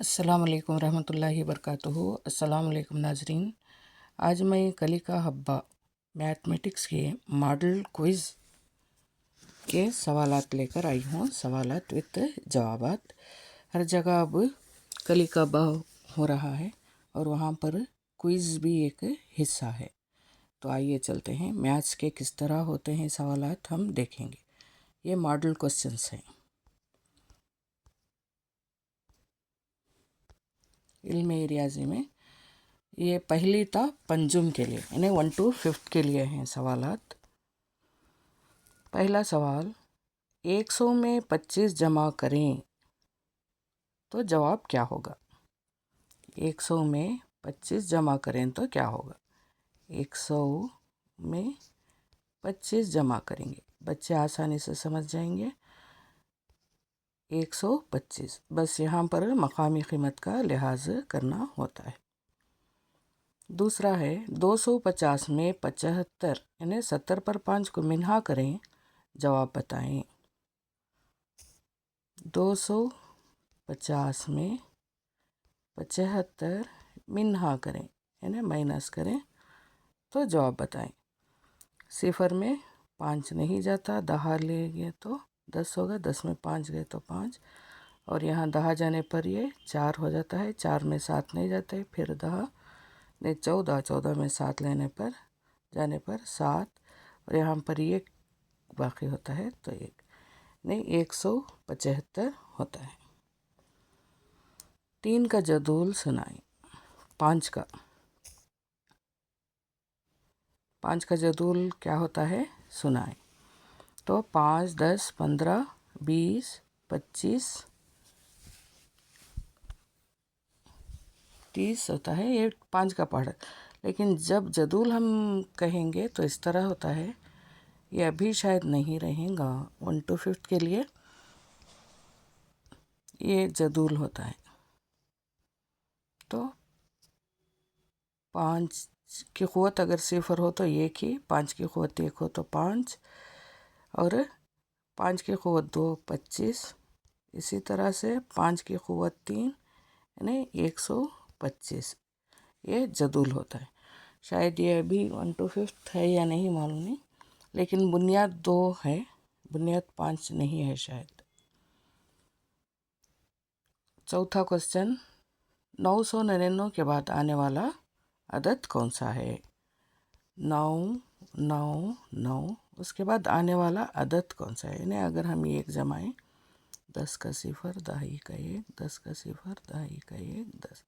अस्सलामुअलैकुम रहमतुल्लाहि वबरकातुहू। अस्सलामुअलैकुम नाजरीन। आज मैं कलिका हब्बा मैथमेटिक्स के मॉडल क्विज़ के सवालात लेकर आई हूँ। सवालात विद जवाबात। हर जगह अब कलिका हब्बा हो रहा है और वहाँ पर क्विज़ भी एक हिस्सा है। तो आइए चलते हैं। मैथ्स के किस तरह होते हैं सवालात हम देखेंगे। ये मॉडल क्वेश्चंस हैं। इल्म रियाजी में ये पहली था पंजुम के लिए, यानी 1 to 5 के लिए हैं सवालात। पहला सवाल, 100 में 25 जमा करें तो जवाब क्या होगा। 100 में 25 जमा करें तो क्या होगा। 100 में 25 जमा करेंगे, बच्चे आसानी से समझ जाएंगे। 125, बस यहाँ पर मकामी कीमत का लिहाज करना होता है। दूसरा है 250 में 75 यानी 70 पर 5 को मिन्हा करें, जवाब बताएं। 250 में 75 मिन्हा करें यानी माइनस करें तो जवाब बताएं। सिफर में 5 नहीं जाता, 10 लेंगे तो 10 होगा, 10 में 5 गए तो 5, और यहाँ 10 जाने पर ये 4 हो जाता है। 4 में 7 नहीं जाते, फिर 10 नहीं 14, 14 में 7 लेने पर जाने पर 7, और यहाँ पर ये बाकी होता है तो 1 नहीं 175 होता है। 3 का जदूल सुनाएं। 5 का जदूल क्या होता है सुनाएं। तो 5, 10, 15, 20, 25, 30 होता है। ये 5 का पढ़, लेकिन जब जदूल हम कहेंगे तो इस तरह होता है। ये अभी शायद नहीं रहेगा। 1 to 5 के लिए ये जदूल होता है। तो 5 की क़ुव्वत अगर सिफर हो तो 1 ही, 5 की क़ुव्वत 1 हो तो 5, और 5 की क़ुव्वत 2 25, इसी तरह से 5 की क़ुव्वत 3 यानी 125। ये जदूल होता है। शायद ये अभी 1 to 5 है या नहीं मालूम नहीं, लेकिन बुनियाद 2 है, बुनियाद 5 नहीं है शायद। चौथा क्वेश्चन, 999 के बाद आने वाला अदद कौन सा है। 999 उसके बाद आने वाला अदद कौन सा है। यानी अगर हम ये एक जमाएं, 10 का सिफर, दहाई का 1, 10 का सिफर, दहाई का 1, 10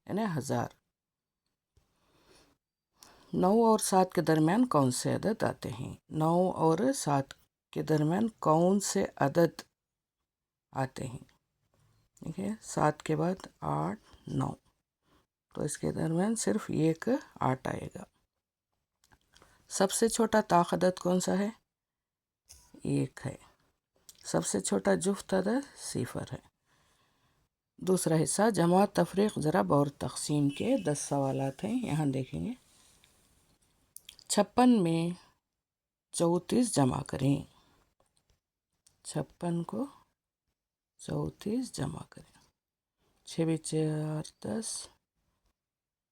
यानी 1000। 9 और 7 के दरमियान कौन से अदद आते हैं। 9 और 7 के दरमियान कौन से अदद आते हैं। ठीक है, 7 के बाद 8, 9, तो इसके दरमियान सिर्फ एक 8 आएगा। सबसे छोटा ताक अदद कौन सा है, 1 है। सबसे छोटा जुफ्त अदद सिफर है। दूसरा हिस्सा, जमा, तफरीक, ज़रब और तकसीम के 10 सवालात हैं, यहाँ देखेंगे। 56 में 34 जमा करें। 56 को 34 जमा करें। 6 4 10,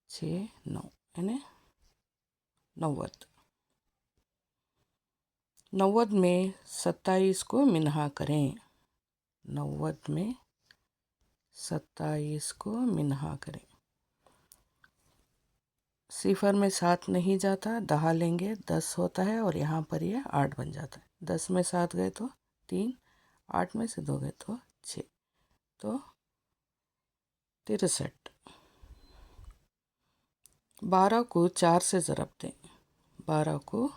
6 9 यानी 90। 90 में 27 को मिन्हा करें। 90 में 27 को मिन्हा करें। सिफर में 7 नहीं जाता, 10 लेंगे 10 होता है, और यहाँ पर ये 8 बन जाता है। 10 में 7 गए तो 3, 8 में से 2 गए तो 6, तो 63। 12 को 4 से ज़रब दें। 12 को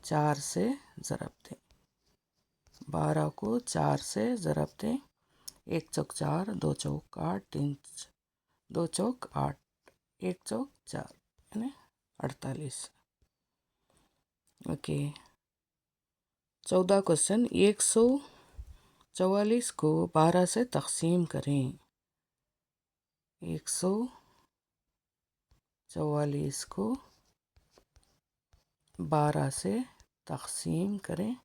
4 से ज़रब दें। 12 को 4 से ज़रब दें। 1 चौक 4, 2 चौक 8, 3 2 चौक 8, 1 चौक 4 यानी 48। ओके। 14 क्वेश्चन, 144 को 12 से तकसीम करें। 144 को 12 से तकसीम करें।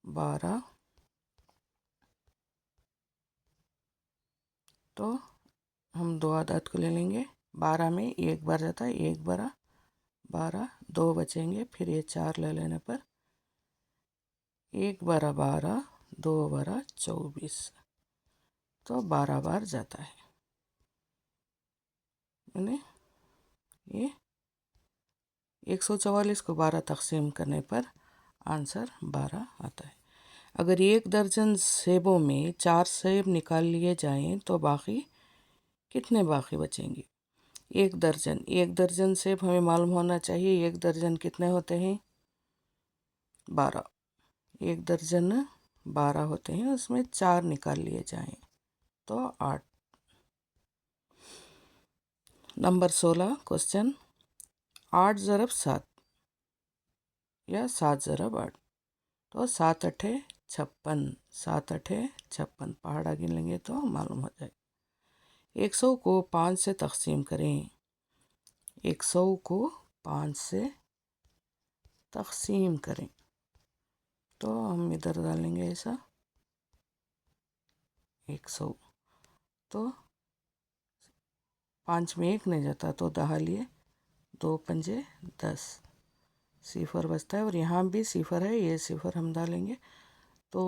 12, तो हम 2 आदात को ले लेंगे। 12 में 1 बार जाता है, 1 12 12, 2 बचेंगे, फिर ये 4 ले लेने पर 1 12 12, 2 12 24, तो 12 बार जाता है। यानी ये 144 को 12 तकसीम करने पर आंसर 12 आता है। अगर 1 दर्जन सेबों में 4 सेब निकाल लिए जाएं तो बाकी कितने बाकी बचेंगे? 1 दर्जन सेब हमें मालूम होना चाहिए। 1 दर्जन कितने होते हैं? 12। 1 दर्जन 12 होते हैं, उसमें 4 निकाल लिए जाएं तो 8। नंबर 16 क्वेश्चन, 8 ज़रब 7 या 7 ज़रब 8, तो 7 अठे 56, 7 अठे 56, पहाड़ा गिन लेंगे तो मालूम हो जाए। 100 को 5 से तकसीम करें। 100 को 5 से तकसीम करें तो हम इधर डालेंगे ऐसा 100, तो 5 में 1 नहीं जाता तो दहा लिए, 2 पंजे 10, सिफर बचता है और यहाँ भी सिफर है, ये सिफर हम डालेंगे तो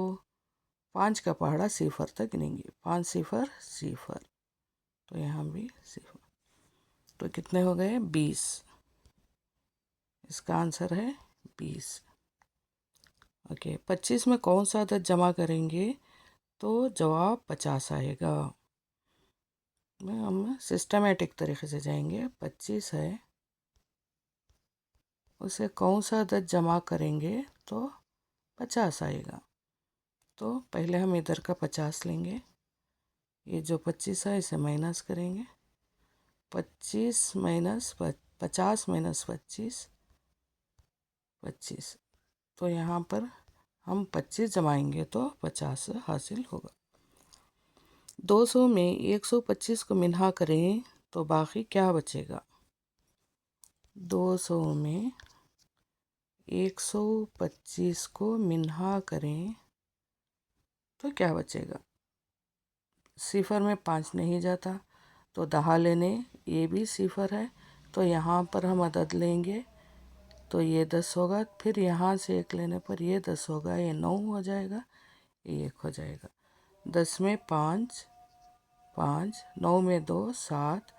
5 का पहाड़ा सिफर तक गिनेंगे। 5 सिफर सिफर, तो यहाँ भी सिफर, तो कितने हो गए? 20। इसका आंसर है 20। ओके, 25 में कौन सा अदद जमा करेंगे तो जवाब 50 आएगा। हम सिस्टमेटिक तरीके से जाएंगे। 25 है, उसे कौन सा अदद जमा करेंगे तो 50 आएगा। तो पहले हम इधर का 50 लेंगे, ये जो 25 है इसे माइनस करेंगे। 25 माइनस 50 माइनस 25, 25, तो यहाँ पर हम 25 जमाएंगे तो 50 हासिल होगा। 200 में 125 को मिन्हा करें तो बाकी क्या बचेगा? 200 में 125 को मिन्हा करें तो क्या बचेगा? सिफर में 5 नहीं जाता तो दहा लेने, ये भी सिफर है तो यहाँ पर हम अदद लेंगे तो ये 10 होगा, फिर यहाँ से 1 लेने पर ये 10 होगा, ये 9 हो जाएगा, ये 1 हो जाएगा। 10 में 5 5, 9 में 2 7,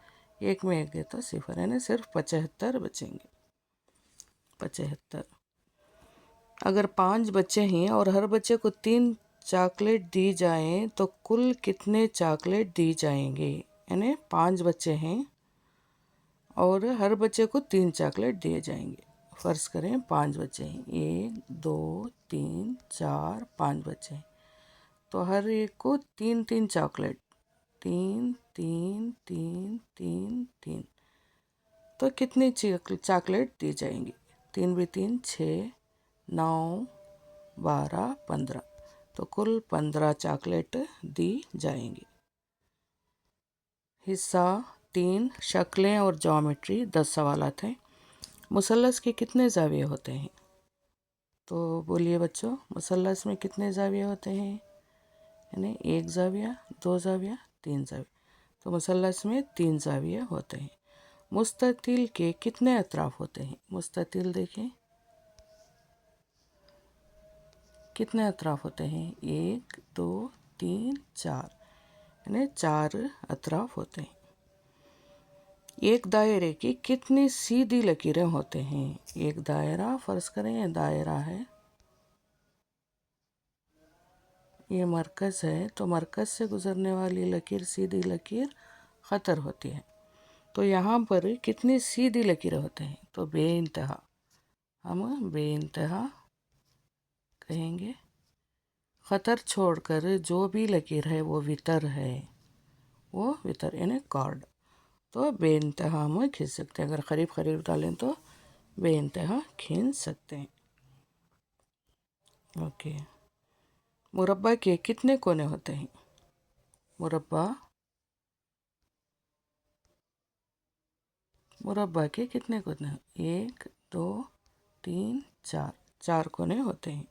1 में 1 गए तो सिफर, यानी सिर्फ 75 बचेंगे। 75। अगर 5 बच्चे हैं और हर बच्चे को 3 चॉकलेट दी जाएं तो कुल कितने चॉकलेट दी जाएंगे? यानी 5 बच्चे हैं और हर बच्चे को 3 चॉकलेट दिए जाएंगे। फ़र्ज़ करें 5 बच्चे हैं, 1 2 3 4 5 बच्चे हैं, तो हर एक को 3 3 चॉकलेट, 3 3 3 3 3, तो कितनी चॉकलेट दी जाएंगी? 3 भी 3 6, 9 12 15, तो कुल 15 चॉकलेट दी जाएंगी। हिस्सा 3, शक्लें और ज्योमेट्री। 10 सवालात हैं। मुसल्लस के कितने ज़ाविये होते हैं? तो बोलिए बच्चों, मुसल्लस में कितने ज़ाविये होते हैं? यानी 1 ज़ाविया, 2 ज़ाविया, 3 ज़ाविया, तो मुसल्लस में 3 ज़ाविये होते हैं। मुस्ततिल के कितने अतराफ़ होते हैं? मुस्ततिल देखें कितने अतराफ़ होते हैं? 1 2 3 4, यानी 4 अतराफ़ होते हैं। एक दायरे की कितनी सीधी लकीरें होते हैं? एक दायरा, फ़र्ज़ करें ये दायरा है, ये मरकज़ है, तो मरकज़ से गुज़रने वाली लकीर सीधी लकीर ख़तर होती है। तो यहाँ पर कितनी सीधी लकीरें होते हैं? तो बेइंतहा, हम बेइंतहा कहेंगे। ख़तर छोड़कर जो भी लकीर है वो वितर है, वो वितर यानी कॉर्ड, तो बेइंतहा हम खींच सकते हैं। अगर करीब करीब डालें तो बेइंतहा खींच सकते हैं। ओके, मुरब्बा के कितने कोने होते हैं? मुरब्बा के कितने कोने? 1 2 3 4, 4 कोने होते हैं।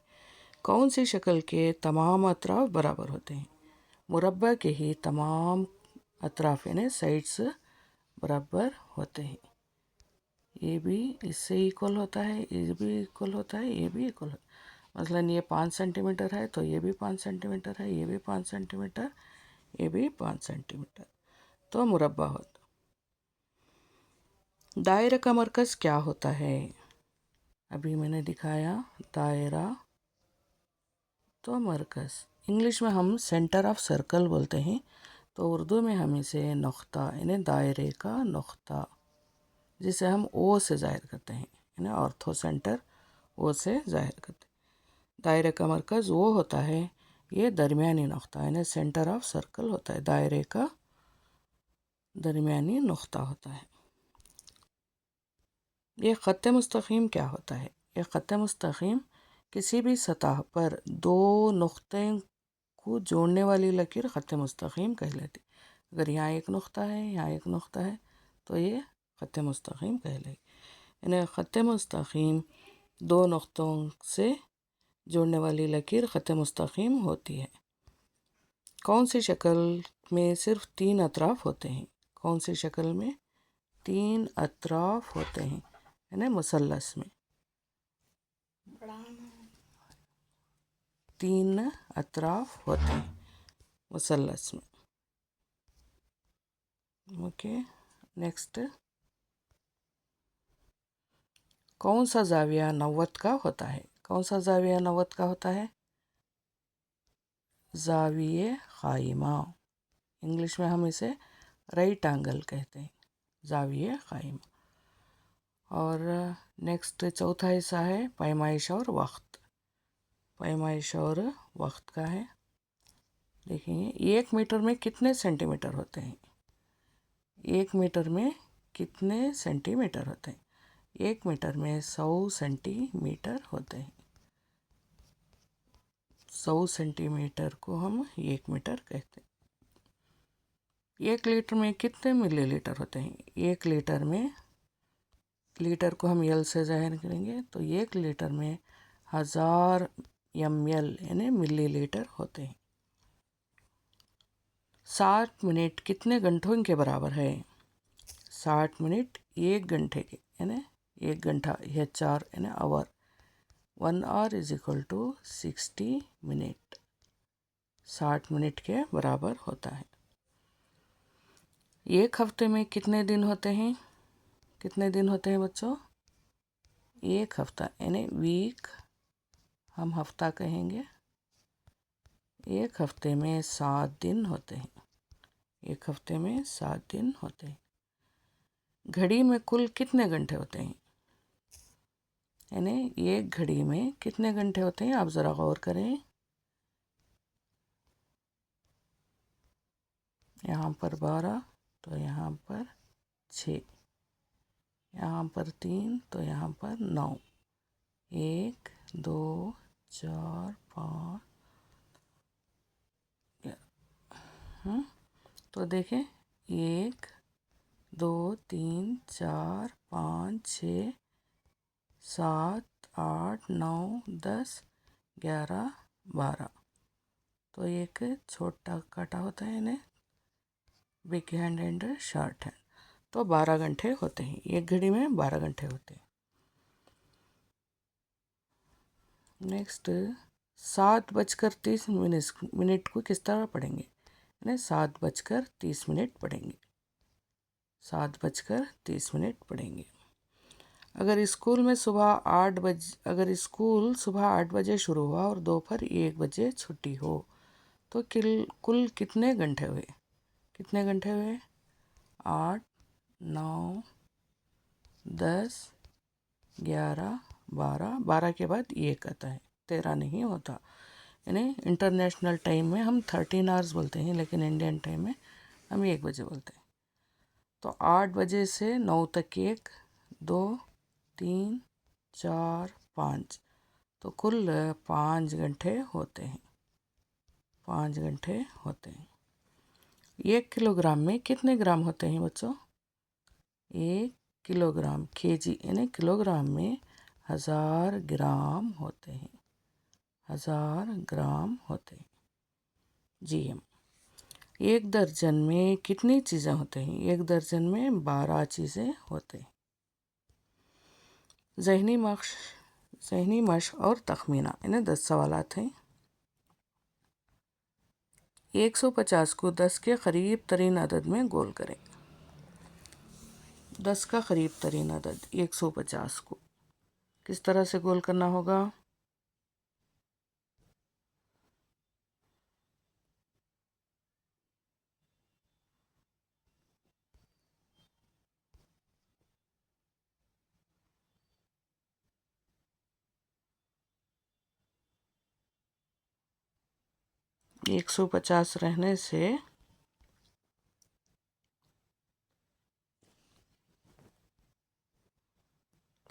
कौन सी शक्ल के तमाम अतराफ बराबर होते हैं? मुरब्बा के ही तमाम अतराफ यानी साइड्स बराबर होते हैं। ये भी इससे इक्वल होता है, ये भी इक्वल होता है, ये भी इक्वल होता है। मसलन ये 5 सेंटीमीटर है तो ये भी 5 सेंटीमीटर है, ये भी 5 सेंटीमीटर, ये भी 5 सेंटीमीटर, तो मुरब्बा होता। दायरे का मरकज़ क्या होता है? अभी मैंने दिखाया दायरा तो मरकज़। इंग्लिश में हम सेंटर ऑफ सर्कल बोलते हैं, तो उर्दू में हम इसे नुक्ता यानी दायरे का नुक्ता, जिसे हम ओ से ज़ाहिर करते हैं यानी ऑर्थो सेंटर ओ से ज़ाहिर करते हैं। दायरे का मरकज़ वो होता है, ये दरमियानी नुक्ता यानी सेंटर ऑफ सर्कल होता है, दायरे का दरमियानी नुक्ता होता है। ये ख़त्त मुस्तकीम क्या होता है? ये ख़त्त मुस्तकीम किसी भी सतह पर दो नुक्ते को जोड़ने वाली लकीर ख़त्त मुस्तकीम कहलाती। अगर यहाँ एक नुक्ता है, यहाँ एक नुक्ता है, तो ये ख़त्त मुस्तकीम कहलाएगी। यानी ख़त्त मुस्तकीम दो नुक्तों से जोड़ने वाली लकीर ख़त्त मुस्तकीम होती है। कौन सी शक्ल में सिर्फ 3 अतराफ़ होते हैं? कौन सी शक्ल में 3 अतराफ़ होते हैं? यानी मुसल्लस में 3 अतराफ़ होते हैं मुसल्लस में। ओके, नेक्स्ट, कौन सा ज़ाविया 90 का होता है? कौन सा ज़ाविया 90 का होता है? ज़ाविये क़ाइमा। इंग्लिश में हम इसे राइट एंगल कहते हैं, ज़ाविये क़ाइमा। और नेक्स्ट चौथा हिस्सा है पैमाइश और वक्त। पैमाइश और वक्त का है। देखिए 1 मीटर में कितने सेंटीमीटर होते हैं? 1 मीटर में कितने सेंटीमीटर होते हैं? 1 मीटर में 100 सेंटीमीटर होते हैं। 100 सेंटीमीटर को हम 1 मीटर कहते हैं। 1 लीटर में कितने मिलीलीटर होते हैं? 1 लीटर में, लीटर को हम यल से ज़ाहिर करेंगे, तो 1 लीटर में 1000 ml यानी मिलीलीटर होते हैं। 60 मिनट कितने घंटों के बराबर है? 60 मिनट 1 घंटे के, यानी 1 घंटा यह 4 यानी hour. 1 hour is equal to 60 minute, 60 minute के बराबर होता है। 1 हफ्ते में कितने दिन होते हैं? कितने दिन होते हैं बच्चों? 1 हफ्ता यानी वीक हम हफ्ता कहेंगे। 1 हफ्ते में 7 दिन होते हैं। 1 हफ्ते में 7 दिन होते हैं। घड़ी में कुल कितने घंटे होते हैं? यानी 1 घड़ी में कितने घंटे होते हैं? आप ज़रा गौर करें। यहाँ पर 12, तो यहाँ पर 6, यहाँ पर 3, तो यहाँ पर 9, 1 2 4 5, तो देखें 1 2 3 4 5 6 7 8 9 10 11 12, तो एक छोटा काटा होता है यानी big hand and short hand, तो 12 घंटे होते हैं। 1 घड़ी में 12 घंटे होते हैं। नेक्स्ट, 7:30 को किस तरह पढ़ेंगे? यानी 7:30 पढ़ेंगे। 7:30 पढ़ेंगे। अगर स्कूल सुबह 8 बजे शुरू हुआ और दोपहर 1 बजे छुट्टी हो, तो कुल कितने घंटे हुए? कितने घंटे हुए? 8 9 10 11 12, 12 के बाद 1 आता है, 13 नहीं होता। यानी इंटरनेशनल टाइम में हम 13 आवर्स बोलते हैं, लेकिन इंडियन टाइम में हम 1 बजे बोलते हैं। तो 8 बजे से 9 तक 1 2 3 4 5, तो कुल 5 घंटे होते हैं। 5 घंटे होते हैं। 1 किलोग्राम में कितने ग्राम होते हैं बच्चों? 1 किलोग्राम, केजी यानी किलोग्राम में 1000 ग्राम होते हैं। 1000 ग्राम होते हैं, GM। एक दर्जन में कितनी चीज़ें होते हैं? एक दर्जन में 12 चीज़ें होते हैं। ज़हनी मश्क और तखमीना, इन्हें 10 सवालात हैं। 150 को 10 के करीब तरीन अदद में गोल करें। 10 का करीब तरीन अदद 150 को किस तरह से गोल करना होगा? ये 150 रहने से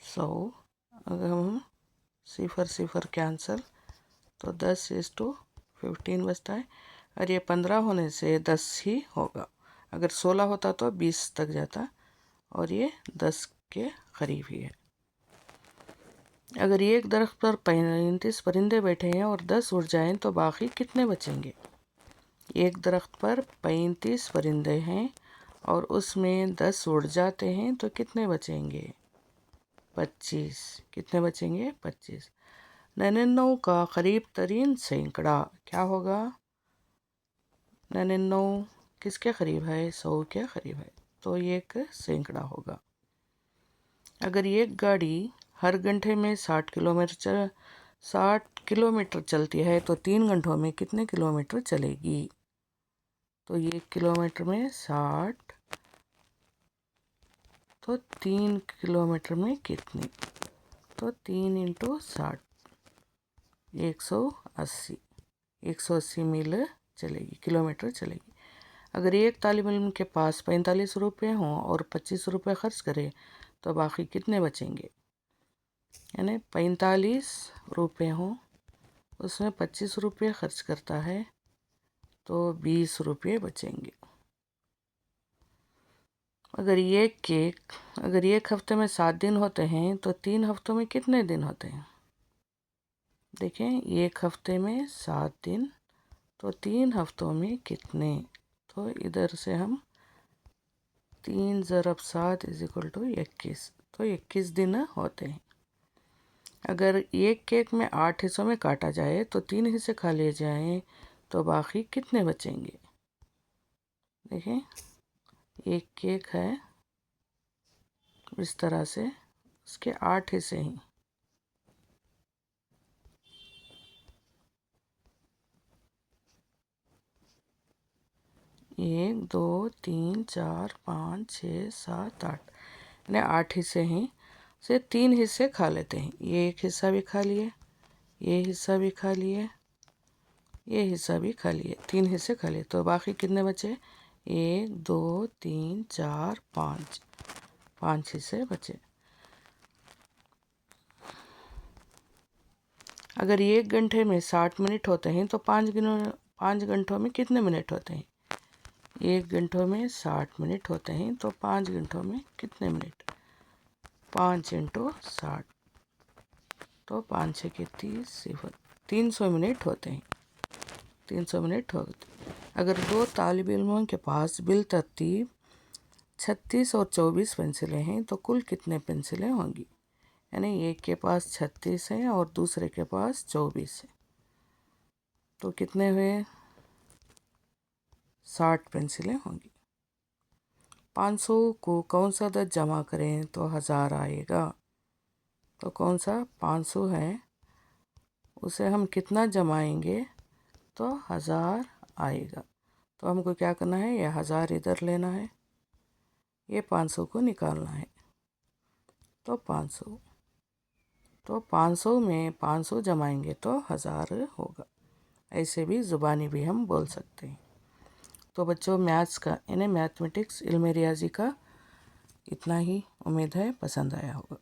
100, अगर हम सिफर सिफर कैंसिल तो 10:15 बचता है। और ये 15 होने से 10 ही होगा। अगर 16 होता तो 20 तक जाता, और ये 10 के करीब ही है। अगर एक दरख्त पर 35 परिंदे बैठे हैं और 10 उड़ जाएं तो बाकी कितने बचेंगे? एक दरख्त पर 35 परिंदे हैं और उसमें 10 उड़ जाते हैं तो कितने बचेंगे? 25। कितने बचेंगे? 25। 99 का करीब तरीन सैकड़ा क्या होगा? 99 किसके करीब है? 100 के करीब है, तो ये एक सैकड़ा होगा। अगर एक गाड़ी हर घंटे में 60 किलोमीटर चलती है तो 3 घंटों में कितने किलोमीटर चलेगी? तो 1 किलोमीटर में 60, तो 3 किलोमीटर में कितनी? तो 3 × 60, 180। 180 मील चलेगी, किलोमीटर चलेगी। अगर एक तालिब इल्म के पास 45 रुपये हों और 25 रुपये खर्च करे तो बाकी कितने बचेंगे? यानी 45 रुपये हों, उसमें 25 रुपये खर्च करता है तो 20 रुपये बचेंगे। अगर एक हफ्ते में 7 दिन होते हैं तो 3 हफ्तों में कितने दिन होते हैं? देखें, एक हफ्ते में 7 दिन तो 3 हफ्तों में कितने? तो इधर से हम 3 × 7 = 21, तो 21 दिन होते हैं। अगर एक केक में 8 हिस्सों में काटा जाए तो 3 हिस्से खा लिए जाएं तो बाकी कितने बचेंगे? देखें, एक केक है इस तरह से, उसके 8 हिस्से हैं। एक, दो, 3, 4, 5, 6, 7, 8, यानी 8 हिस्से हैं। से 3 हिस्से खा लेते हैं। ये एक हिस्सा भी खा लिए, ये हिस्सा भी खा लिए, ये हिस्सा भी खा लिए, 3 हिस्से खा लिए, तो बाकी कितने बचे? 1, 2, 3, 4, 5, 5 हिस्से बचे। अगर 1 घंटे में 60 मिनट होते हैं तो 5 घंटों में कितने मिनट होते हैं? 1 घंटों में 60 मिनट होते हैं तो 5 घंटों में कितने मिनट? 5 × 60, तो 5 × 6 = 30, 300 मिनट होते हैं। 300 मिनट होते। अगर 2 तालिब इल्मों के पास बिल तरतीब 36 और 24 पेंसिलें हैं तो कुल कितने पेंसिलें होंगी? यानी एक के पास 36 है और दूसरे के पास 24 है, तो कितने हुए? 60 पेंसिलें होंगी। 500 को कौन सा अदद जमा करें तो 1000 आएगा? तो कौन सा 500 है, उसे हम कितना जमाएंगे तो 1000 आएगा। तो हमको क्या करना है? ये 1000 इधर लेना है, ये 500 को निकालना है। तो 500, तो 500 में 500 जमाएंगे तो 1000 होगा। ऐसे भी ज़ुबानी भी हम बोल सकते हैं। तो बच्चों, मैथ्स का यानी मैथमेटिक्स, इल्म रियाजी का इतना ही। उम्मीद है पसंद आया होगा।